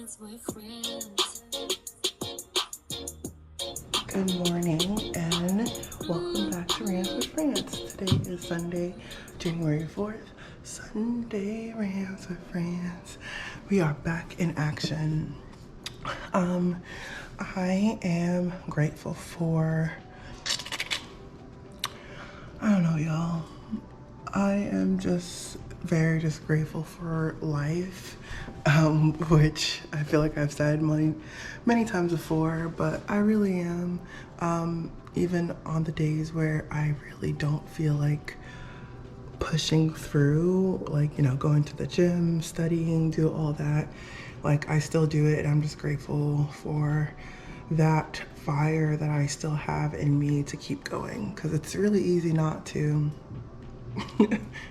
Good morning and welcome back to Rants with Rants. Today is Sunday, January 4th. Sunday Rants with Rants. We are back in action. I am grateful for, I don't know, y'all. I am just just grateful for life, which I feel like I've said many times before, but I really am. Even on the days where I really don't feel like pushing through, like, going to the gym, studying, do all that, like, I still do it, and I'm just grateful for that fire that I still have in me to keep going, because it's really easy not to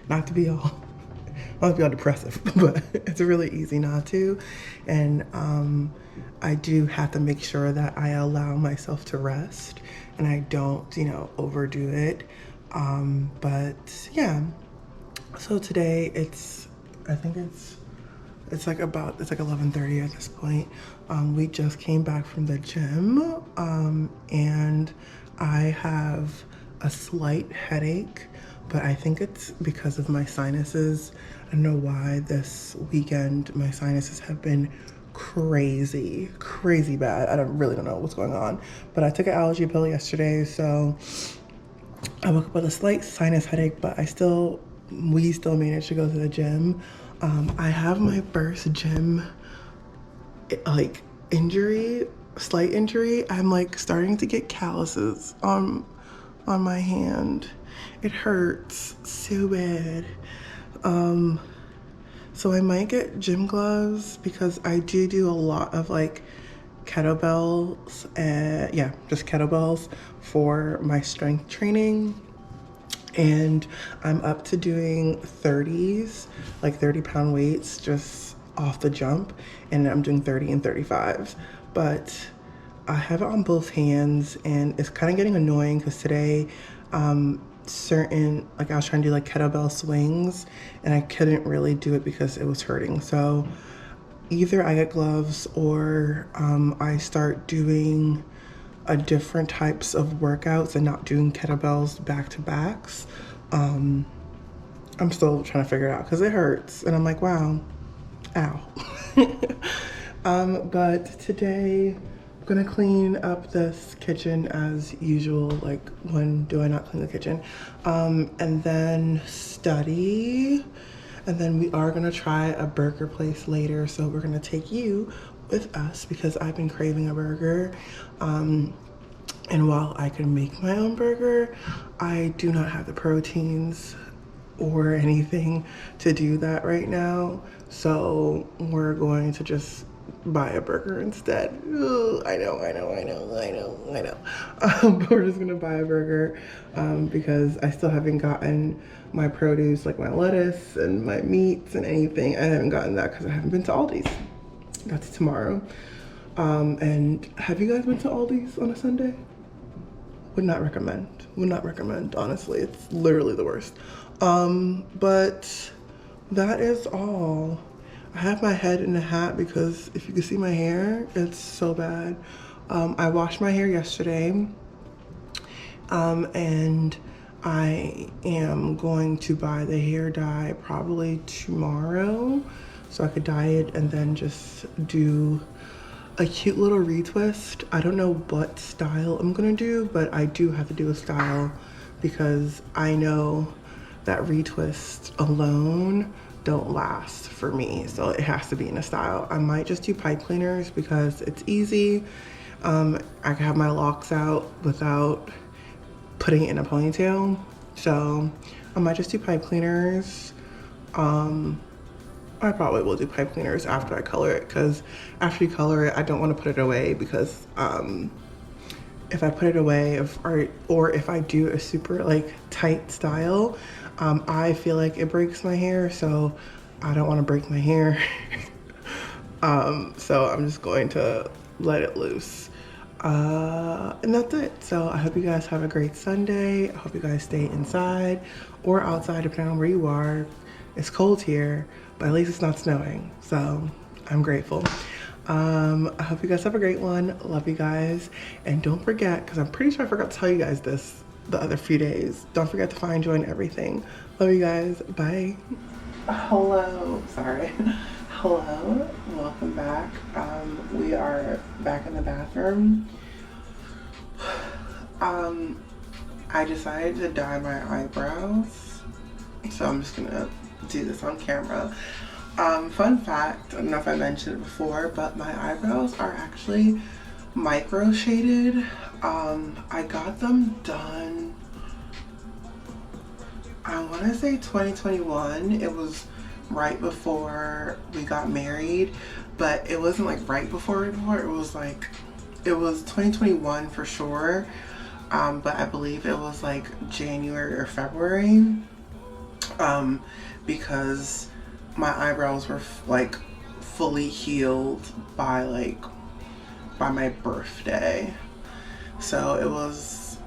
not to be all depressive, but it's really easy not to. And I do have to make sure that I allow myself to rest and I don't, overdo it. But yeah, so today I think it's like 11:30 at this point. We just came back from the gym, and I have a slight headache, but I think it's because of my sinuses. I don't know why this weekend my sinuses have been crazy bad. I really don't know what's going on, but I took an allergy pill yesterday, so I woke up with a slight sinus headache, but we still managed to go to the gym. I have my first gym slight injury. I'm starting to get calluses on my hand. It hurts so bad. So I might get gym gloves because I do a lot of kettlebells, just kettlebells for my strength training. And I'm up to doing 30s, like 30-pound weights just off the jump, and I'm doing 30 and 35s. But I have it on both hands, and it's kind of getting annoying because today, I was trying to do kettlebell swings, and I couldn't really do it because it was hurting. So either I get gloves or I start doing a different types of workouts and not doing kettlebells back to backs. I'm still trying to figure it out because it hurts, and I'm like, wow, ow. But today I'm gonna clean up this kitchen as usual. Like, when do I not clean the kitchen? And then study. And then we are gonna try a burger place later. So we're gonna take you with us because I've been craving a burger. And while I can make my own burger, I do not have the proteins or anything to do that right now. So we're going to just buy a burger instead. Ugh, I know. But we're just gonna buy a burger because I still haven't gotten my produce, like my lettuce and my meats and anything. I haven't gotten that because I haven't been to Aldi's. That's tomorrow. And have you guys been to Aldi's on a Sunday? Would not recommend, honestly. It's literally the worst. But that is all. I have my head in a hat because if you can see my hair, it's so bad. I washed my hair yesterday, and I am going to buy the hair dye probably tomorrow so I could dye it and then just do a cute little retwist. I don't know what style I'm gonna do, but I do have to do a style because I know that retwist alone don't last for me, so it has to be in a style. I might just do pipe cleaners because it's easy. I can have my locks out without putting it in a ponytail, so I might just do pipe cleaners. I probably will do pipe cleaners after I color it, because after you color it, I don't want to put it away because if I put it away, or if I do a super tight style, I feel like it breaks my hair, so I don't want to break my hair. So I'm just going to let it loose. And that's it. So I hope you guys have a great Sunday. I hope you guys stay inside or outside, depending on where you are. It's cold here, but at least it's not snowing, so I'm grateful. I hope you guys have a great one. Love you guys. And don't forget, because I'm pretty sure I forgot to tell you guys this the other few days, don't forget to find joy in everything. Love you guys. Bye. Hello. Sorry. Hello. Welcome back. We are back in the bathroom. I decided to dye my eyebrows, so I'm just gonna do this on camera. Fun fact, I don't know if I mentioned it before, but my eyebrows are actually micro shaded. I got them done, I want to say 2021. It was right before we got married, but it wasn't like right before. It was like, it was 2021 for sure. But I believe it was like January or February, because my eyebrows were like fully healed by my birthday. So it was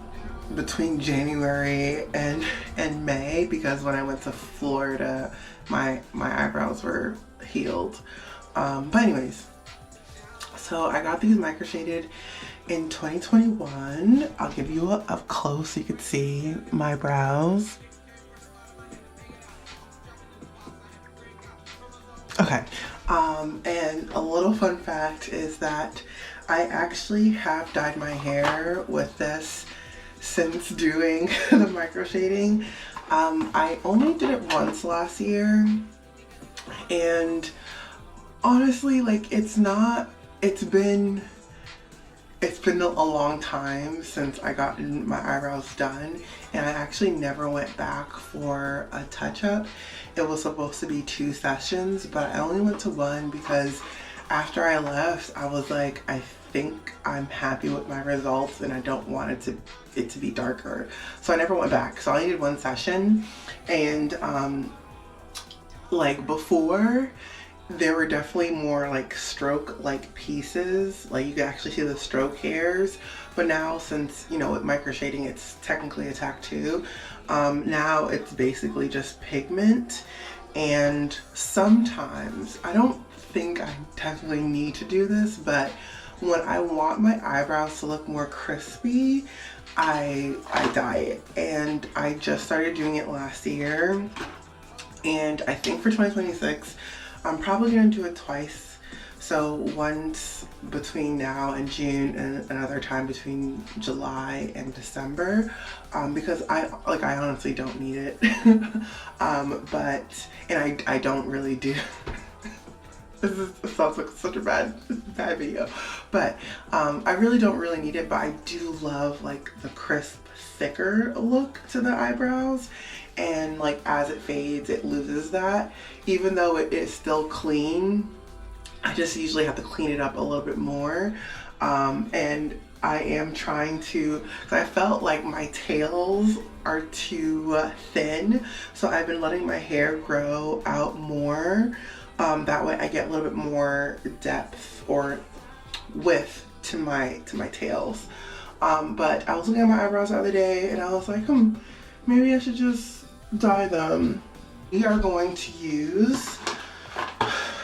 between January and May, because when I went to Florida, my eyebrows were healed. But anyways, so I got these micro shaded in 2021. I'll give you up close so you can see my brows. Okay, and a little fun fact is that I actually have dyed my hair with this since doing the micro shading. I only did it once last year, and honestly, like, it's been a long time since I got my eyebrows done, and I actually never went back for a touch-up. It was supposed to be 2 sessions, but I only went to 1 because after I left, I was like, I think I'm happy with my results and I don't want it to be darker. So I never went back. So I only did 1 session, and like before, there were definitely more like stroke like pieces, like you could actually see the stroke hairs. But now, since, you know, with micro shading it's technically a tattoo, now it's basically just pigment. And sometimes, I don't think I definitely need to do this, but when I want my eyebrows to look more crispy, I dye it. And I just started doing it last year, and I think for 2026 I'm probably gonna do it twice. So once between now and June, and another time between July and December, because I honestly don't need it. I don't really do. This sounds like such a bad video, but I really don't really need it. But I do love like the crisp, thicker look to the eyebrows, and like as it fades, it loses that. Even though it is still clean, I just usually have to clean it up a little bit more. And I am trying to, because I felt like my tails are too thin, so I've been letting my hair grow out more. That way I get a little bit more depth or width to my tails. But I was looking at my eyebrows the other day and I was like, maybe I should just dye them. We are going to use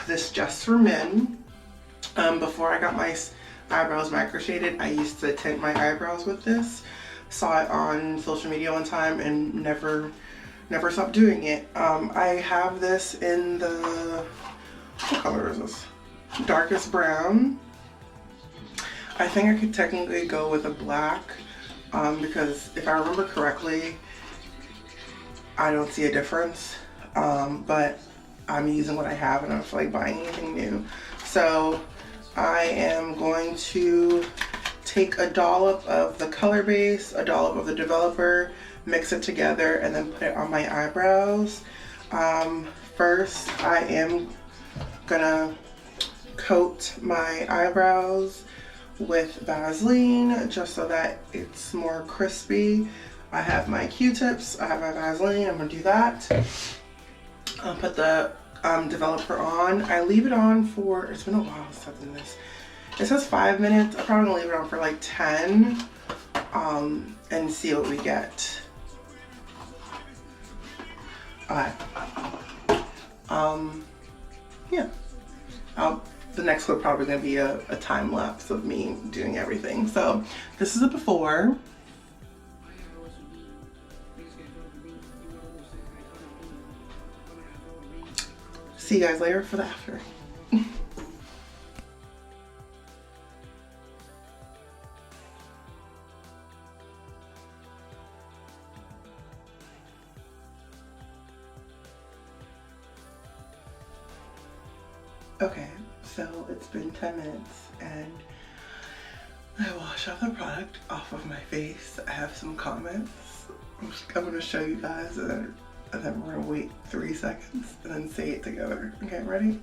this Just for Men. Before I got my eyebrows micro shaded, I used to tint my eyebrows with this. Saw it on social media one time and never stopped doing it. I have this in the, what color is this? Darkest brown. I think I could technically go with a black, because if I remember correctly, I don't see a difference. But I'm using what I have and I don't feel like buying anything new. So I am going to take a dollop of the color base, a dollop of the developer, mix it together, and then put it on my eyebrows. First, I am gonna coat my eyebrows with Vaseline just so that it's more crispy. I have my Q-tips, I have my Vaseline, I'm gonna do that. I'll put the developer on. I leave it on for, it's been a while since I've done this. It says 5 minutes. I'm probably gonna leave it on for like 10, and see what we get. Alright. Yeah. the next clip probably gonna be a time lapse of me doing everything. So this is a before. See you guys later for the after. Okay, so it's been 10 minutes and I washed off the product off of my face. I have some comments. I'm gonna show you guys and then we're gonna wait 3 seconds and then say it together. Okay, ready?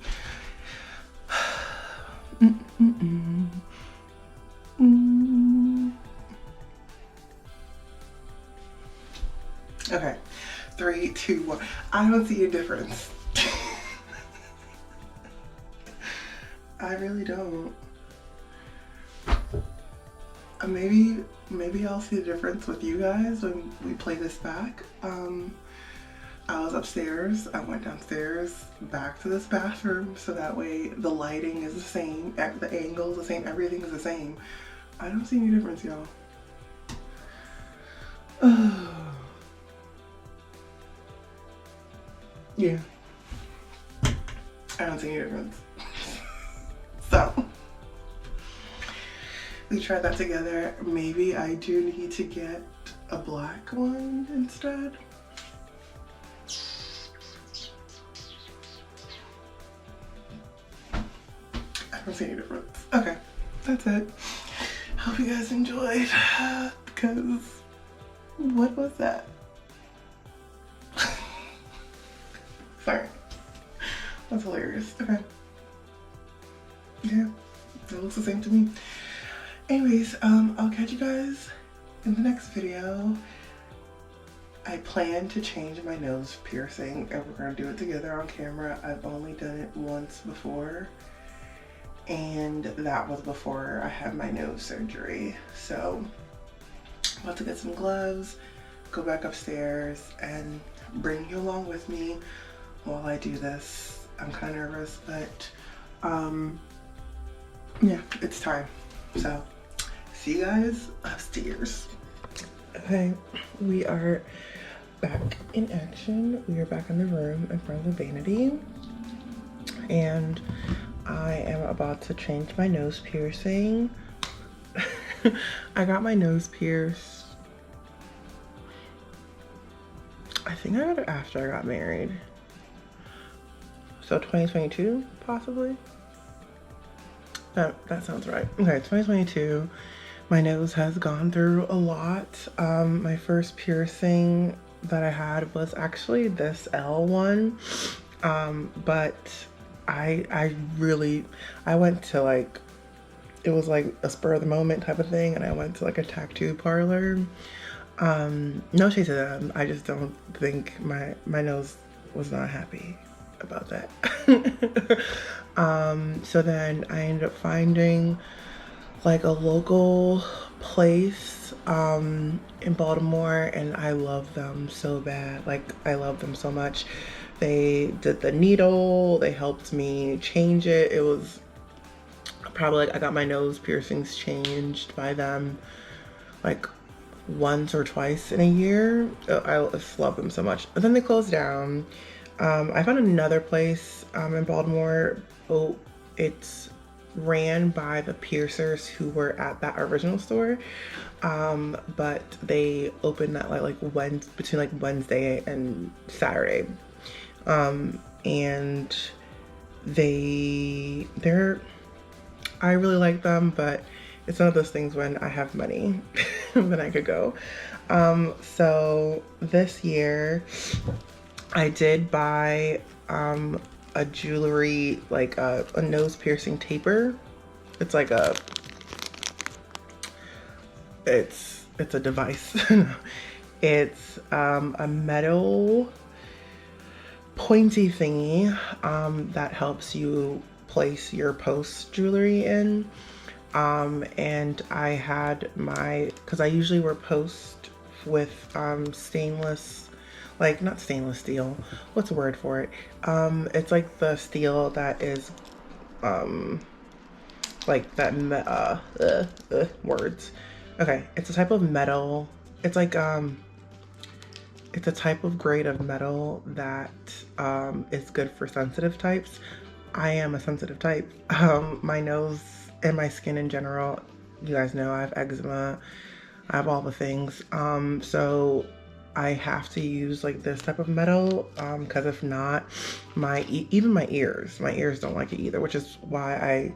Okay, 3, 2, 1. I don't see a difference. I really don't. Maybe I'll see the difference with you guys when we play this back. I was upstairs, I went downstairs, back to this bathroom, so that way the lighting is the same, the angle is the same, everything is the same. I don't see any difference, y'all. Yeah. I don't see any difference. So, we tried that together. Maybe I do need to get a black one instead. I don't see any difference. Okay, that's it. Hope you guys enjoyed, because what was that? Sorry. That's hilarious. Okay. Yeah, it looks the same to me. Anyways, I'll catch you guys in the next video. I plan to change my nose piercing and we're gonna do it together on camera. I've only done it once before and that was before I had my nose surgery. So I'm about to get some gloves, go back upstairs and bring you along with me while I do this. I'm kind of nervous, but yeah, it's time. So see you guys upstairs. Okay, we are back in action. We are back in the room in front of the vanity and I am about to change my nose piercing. I got my nose pierced, I think I got it after I got married. So 2022, possibly? That sounds right. Okay, 2022. My nose has gone through a lot. My first piercing that I had was actually this L one. But I went to like, it was like a spur of the moment type of thing, and I went to like a tattoo parlor. No shade to them. I just don't think my nose was not happy about that. So then I ended up finding like a local place in Baltimore, and I love them so bad. Like, I love them so much. They did the needle, they helped me change it. It was probably like, I got my nose piercings changed by them like once or twice in a year. I just love them so much. But then they closed down. I found another place in Baltimore. Oh, it's ran by the piercers who were at that original store, but they opened at between like Wednesday and Saturday, and they're I really like them, but it's one of those things when I have money then I could go. So this year I did buy a jewelry, like a nose piercing taper. It's like it's a device. It's a metal pointy thingy that helps you place your post jewelry in. And I had because I usually wear post with stainless, like not stainless steel, what's the word for it? It's like the steel that is like that words. Okay, it's a type of metal. It's like it's a type of grade of metal that is good for sensitive types. I am a sensitive type. My nose and my skin in general, you guys know I have eczema. I have all the things. So I have to use like this type of metal because if not, even my ears don't like it either, which is why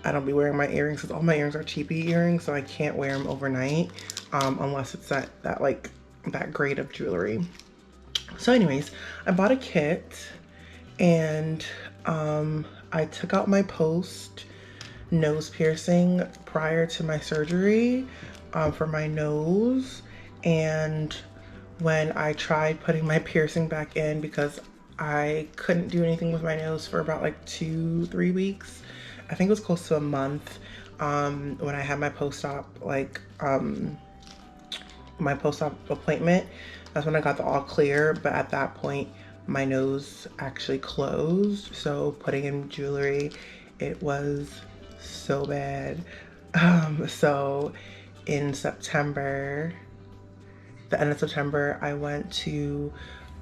I don't be wearing my earrings, because all my earrings are cheapy earrings, so I can't wear them overnight unless it's that grade of jewelry. So anyways, I bought a kit and I took out my post nose piercing prior to my surgery for my nose. And when I tried putting my piercing back in, because I couldn't do anything with my nose for about like 2-3 weeks, I think it was close to a month, when I had my post-op my post-op appointment. That's when I got the all clear, but at that point my nose actually closed, so putting in jewelry, it was so bad. So in September, the end of September, I went to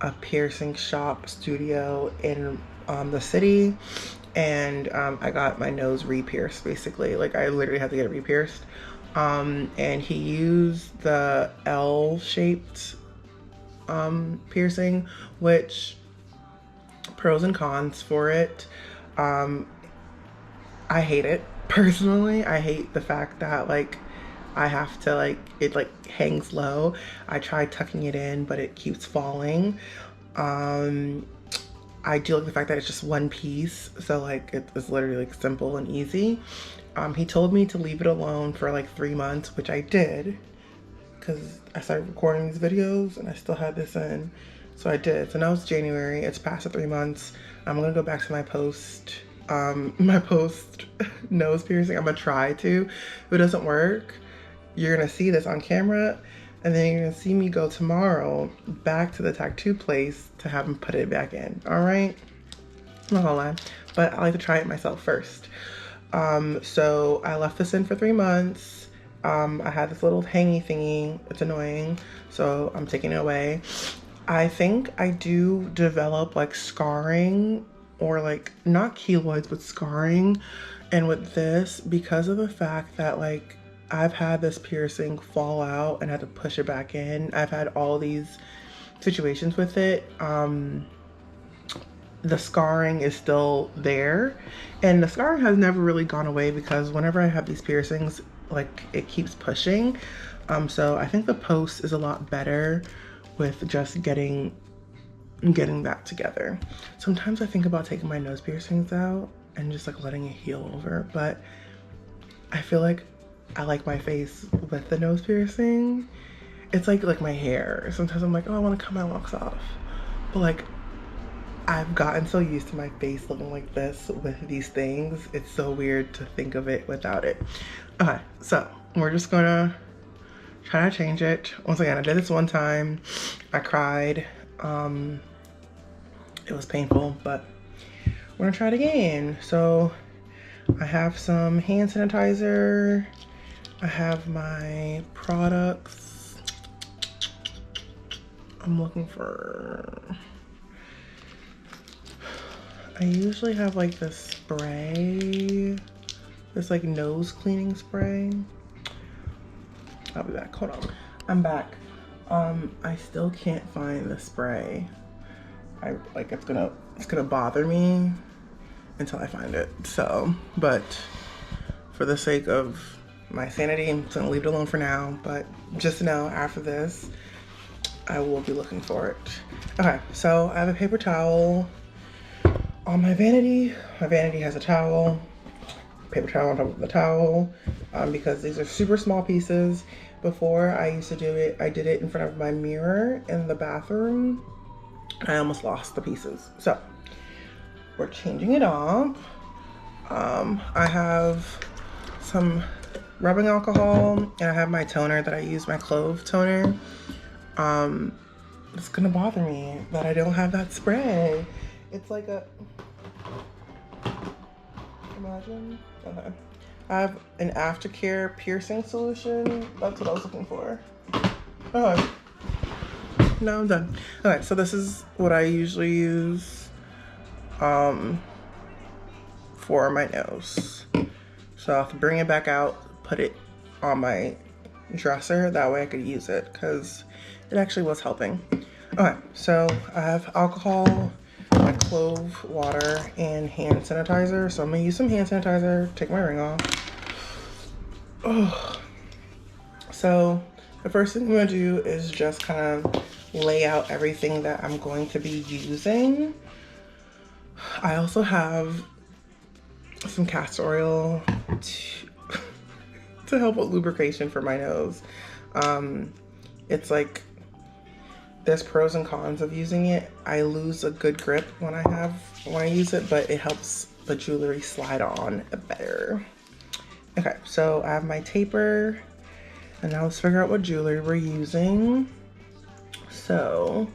a piercing shop studio in the city, and I got my nose re-pierced, basically. Like, I literally had to get it re-pierced. And he used the L-shaped piercing, which pros and cons for it. I hate it personally. I hate the fact that like I have to it hangs low. I tried tucking it in, but it keeps falling. I do like the fact that it's just one piece, so like it's literally like simple and easy. He told me to leave it alone for like 3 months, which I did, because I started recording these videos and I still had this in, so I did. So now it's January, it's past the 3 months. I'm gonna go back to my post nose piercing. I'm gonna try to. If it doesn't work, you're gonna see this on camera, and then you're gonna see me go tomorrow back to the tattoo place to have him put it back in. All right, I'm not gonna lie, but I like to try it myself first. So I left this in for 3 months. I had this little hangy thingy. It's annoying, so I'm taking it away. I think I do develop like scarring, or like not keloids, but scarring. And with this, because of the fact that like I've had this piercing fall out and had to push it back in, I've had all these situations with it. The scarring is still there, and the scarring has never really gone away, because whenever I have these piercings, like it keeps pushing. So I think the post is a lot better with just getting that together. Sometimes I think about taking my nose piercings out and just like letting it heal over, but I feel like I like my face with the nose piercing. It's like my hair. Sometimes I'm like, oh, I want to cut my locks off, but like I've gotten so used to my face looking like this with these things. It's so weird to think of it without it. Okay, so we're just gonna try to change it. Once again, I did this one time. I cried. It was painful, but we're gonna try it again. So I have some hand sanitizer. I have my products. I'm looking for, I usually have like this spray, this like nose cleaning spray. I'll be back, hold on. I'm back. I still can't find the spray. It's gonna bother me until I find it. So, but for the sake of my sanity, I'm just gonna leave it alone for now. But just know, after this, I will be looking for it. Okay, so I have a paper towel on my vanity. My vanity has a towel, paper towel on top of the towel, because these are super small pieces. Before I used to do it, I did it in front of my mirror in the bathroom. I almost lost the pieces. So we're changing it up. I have some rubbing alcohol, and I have my toner that I use, my clove toner. It's gonna bother me that I don't have that spray. It's like a, Imagine. Okay. I have an aftercare piercing solution. That's what I was looking for. Okay. Now I'm done. Okay, so this is what I usually use for my nose. So I have to bring it back out, put it on my dresser. That way I could use it because it actually was helping. Okay, so I have alcohol, my clove water, and hand sanitizer. So I'm gonna use some hand sanitizer, take my ring off. Oh. So the first thing I'm gonna do is just kind of lay out everything that I'm going to be using. I also have some castor oil to help with lubrication for my nose. It's like, there's pros and cons of using it. I lose a good grip when I use it, but it helps the jewelry slide on better. Okay, so I have my taper, and now let's figure out what jewelry we're using. So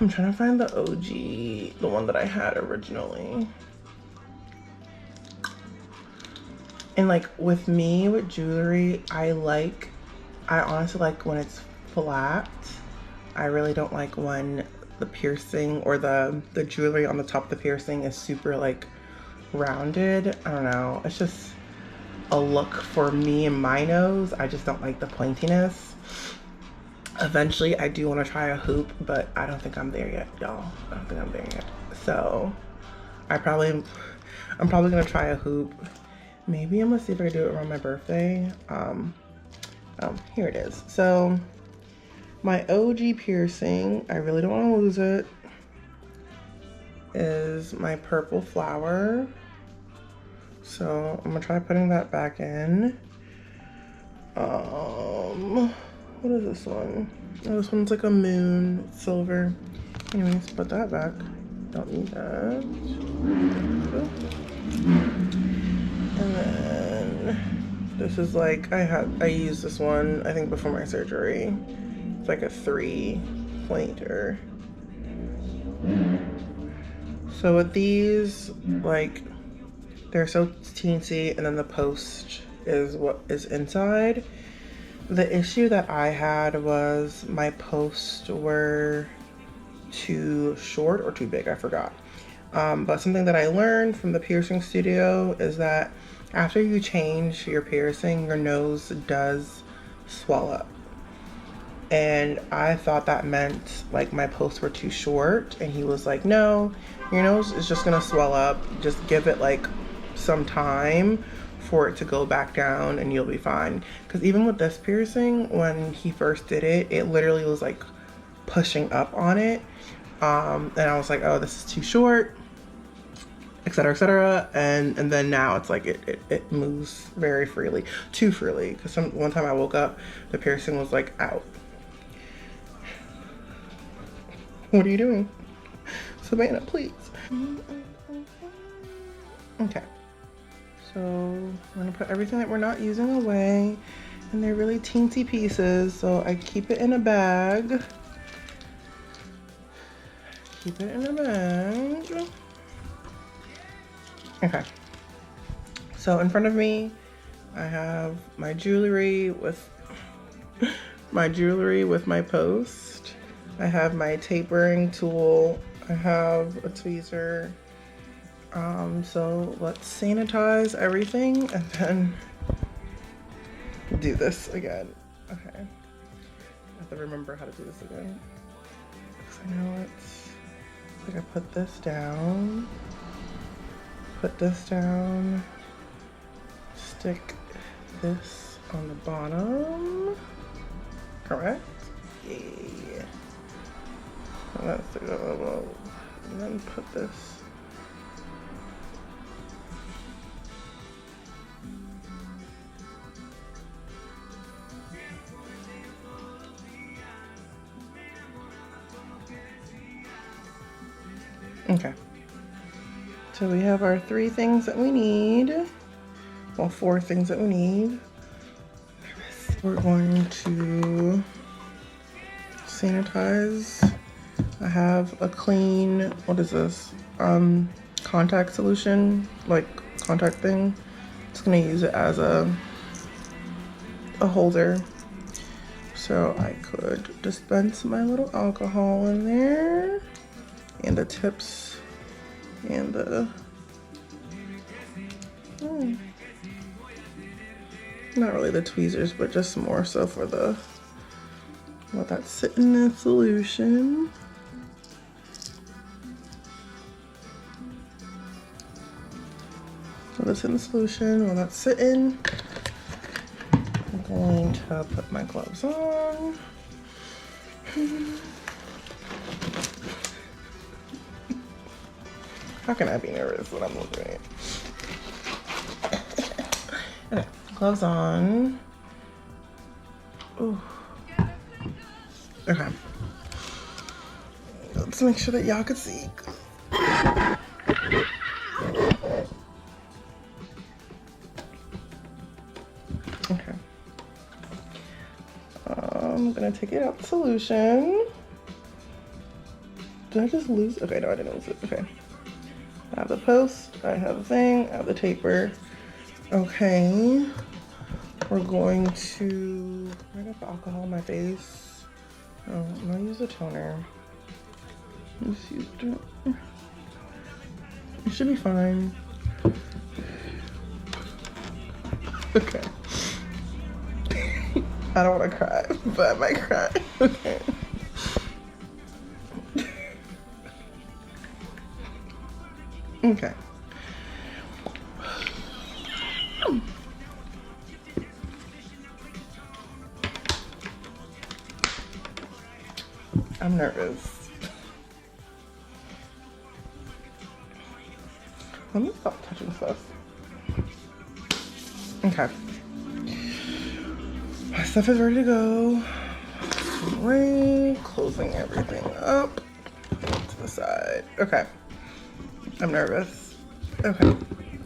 I'm trying to find the OG, the one that I had originally. And like with me, with jewelry, I honestly like when it's flat. I really don't like when the piercing or the jewelry on the top of the piercing is super like rounded. I don't know. It's just a look for me and my nose. I just don't like the pointiness. Eventually, I do want to try a hoop, but I don't think I'm there yet, y'all. I don't think I'm there yet. So I'm probably gonna try a hoop. Maybe I'm gonna see if I can do it around my birthday. Here it is. So my OG piercing, I really don't want to lose it, is my purple flower. So I'm gonna try putting that back in. What is this one? Oh, this one's like a moon silver. Anyways, put that back. Don't need that. And then this is like, I used this one, I think before my surgery. It's like a 3-pointer. So with these, like, they're so teensy, and then the post is what is inside. The issue that I had was my posts were too short or too big, I forgot. But something that I learned from the piercing studio is that after you change your piercing, your nose does swell up. And I thought that meant like my posts were too short, and he was like, no, your nose is just gonna swell up. Just give it like some time for it to go back down and you'll be fine. Because even with this piercing, when he first did it, it literally was like pushing up on it. And I was like, oh, this is too short, etc., etc. And then now it's like it moves very freely, too freely. Because one time I woke up, the piercing was like out. What are you doing? Savannah, please. Okay. So I'm gonna put everything that we're not using away, and they're really teensy pieces, so I keep it in a bag. Keep it in a bag. Okay. So in front of me, I have my jewelry with my post. I have my tapering tool. I have a tweezer. So let's sanitize everything and then do this again. Okay. I have to remember how to do this again. Because I know it's like I put this down, stick this on the bottom. Correct? Yeah. And that's the go. And then put this. Okay, so we have our 3 things that we need. Well, 4 things that we need. We're going to sanitize. I have a clean, what is this? contact solution, like contact thing. Just gonna use it as a holder. So I could dispense my little alcohol in there, and the tips, and the, not really the tweezers, but just more so for the, let that sit in the solution. So that's in the solution. While that's sitting, I'm going to put my gloves on. How can I be nervous when I'm looking at it? Okay, gloves on. Ooh. Okay. Let's make sure that y'all can see. Okay. I'm gonna take it out the solution. Did I just lose? Okay, no, I didn't lose it. Okay. I have the post, I have the thing, I have the taper. Okay. We're going to, I got the alcohol on my face. Oh, I'm gonna use a toner. Just use it. It should be fine. Okay. I don't want to cry, but I might cry. Okay. Okay. I'm nervous. Let me stop touching stuff. Okay. My stuff is ready to go. Right. Closing everything up to the side. Okay. I'm nervous. Okay.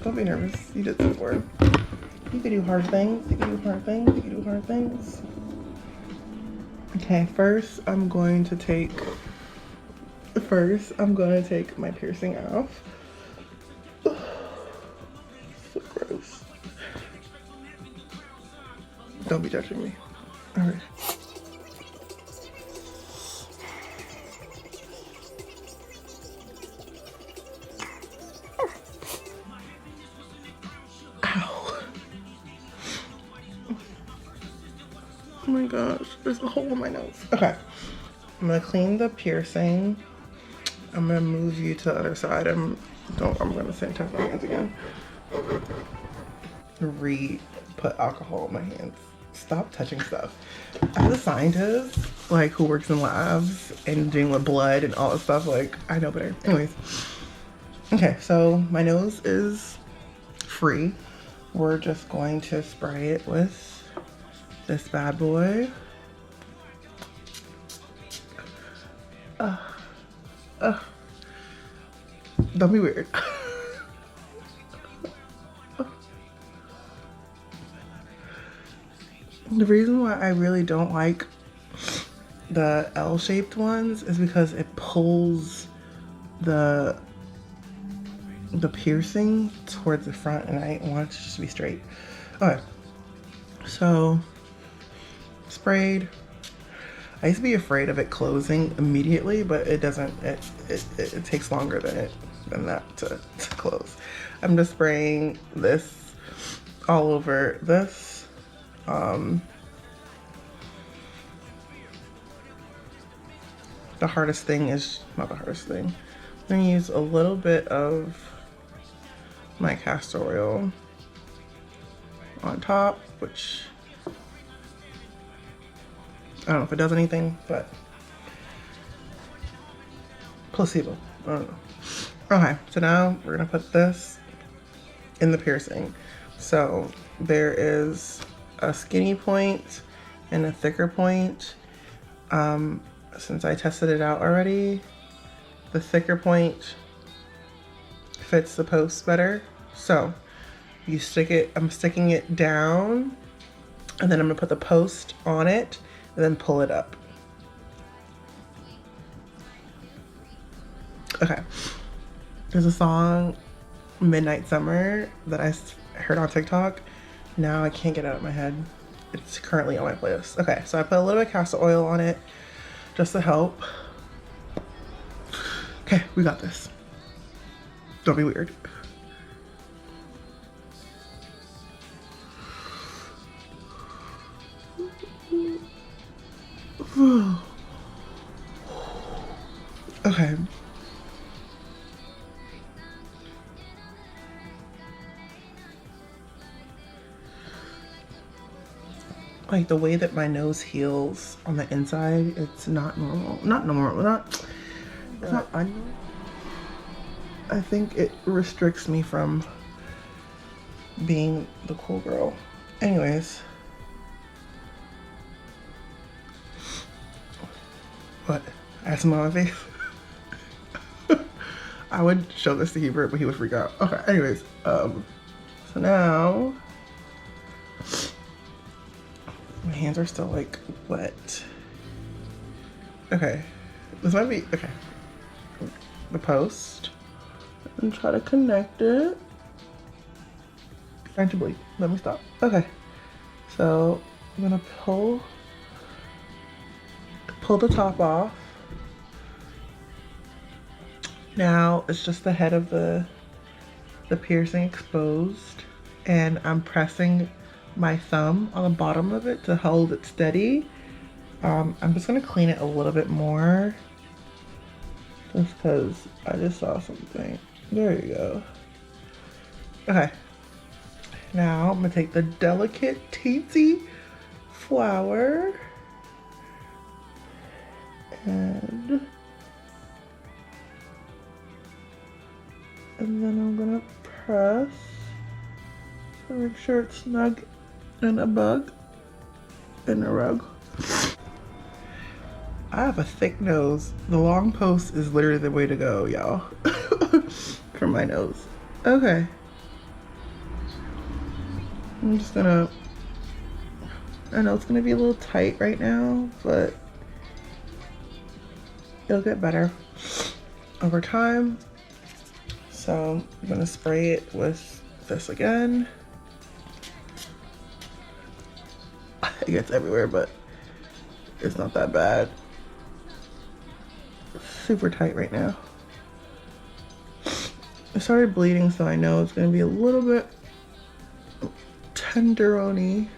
Don't be nervous. You did this before. You can do hard things. You can do hard things. You can do hard things. Okay, first I'm going to take my piercing off. So gross. Don't be judging me. All right. Ow. Oh my gosh, there's a hole in my nose. Okay, I'm gonna clean the piercing. I'm gonna move you to the other side. I'm gonna sanitize my hands again. Put alcohol in my hands. Stop touching stuff. As a scientist, like, who works in labs and dealing with blood and all that stuff, like, I know better. Anyways, okay, so my nose is free. We're just going to spray it with this bad boy. Don't be weird. The reason why I really don't like the L-shaped ones is because it pulls the piercing towards the front, and I want it to just be straight. Okay, so sprayed. I used to be afraid of it closing immediately, but it doesn't. It takes longer than that to close. I'm just spraying this all over this. The hardest thing is not the hardest thing. I'm gonna use a little bit of my castor oil on top, which I don't know if it does anything, but placebo. I don't know. Okay, so now we're gonna put this in the piercing. So there is a skinny point and a thicker point. Since I tested it out already, the thicker point fits the post better. So you stick it, I'm sticking it down, and then I'm gonna put the post on it and then pull it up. Okay. There's a song, Midnight Summer, that I heard on TikTok. Now I can't get it out of my head. It's currently on my playlist. Okay, so I put a little bit of castor oil on it just to help. Okay, we got this. Don't be weird. Okay. Like the way that my nose heals on the inside, it's not normal. Not normal. It's not unnormal. I think it restricts me from being the cool girl. Anyways. What? I have some on my face? I would show this to Hubert, but he would freak out. Okay, anyways. So now my hands are still like wet. Okay. This might be okay. The post. And try to connect it. Trying to bleed. Let me stop. Okay. So I'm gonna pull the top off. Now it's just the head of the piercing exposed, and I'm pressing my thumb on the bottom of it to hold it steady. I'm just gonna clean it a little bit more just because I just saw something. There you go. Okay. Now I'm gonna take the delicate teensy flower and then I'm gonna press to make sure it's snug and a bug in a rug. I have a thick nose. The long post is literally the way to go, y'all. For my nose. Okay. I'm just gonna, I know it's gonna be a little tight right now, but it'll get better over time. So I'm gonna spray it with this again. It gets everywhere, but it's not that bad. Super tight right now. It started bleeding, so I know it's gonna be a little bit tenderoni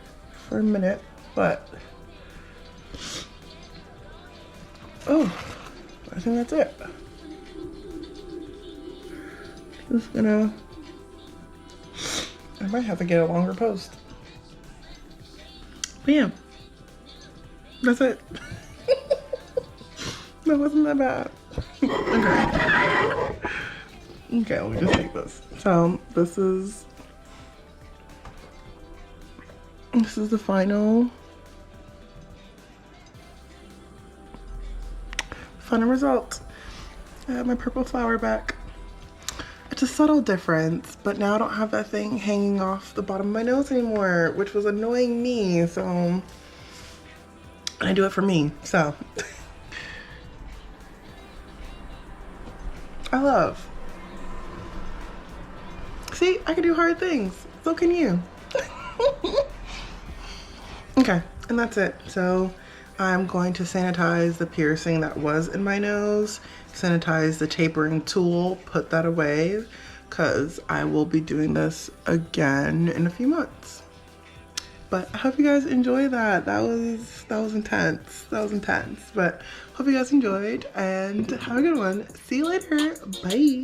for a minute, but oh, I think that's it. Just gonna, I might have to get a longer post. But yeah, that's it. That wasn't that bad. Okay. Okay, let me just take this. So this is the final result. I have my purple flower back. It's a subtle difference, but now I don't have that thing hanging off the bottom of my nose anymore, which was annoying me, so I do it for me, so. I love. See, I can do hard things, so can you. Okay, and that's it. So I'm going to sanitize the piercing that was in my nose, sanitize the tapering tool, put that away, because I will be doing this again in a few months. But I hope you guys enjoy that. That was intense. That was intense. But hope you guys enjoyed and have a good one. See you later. Bye.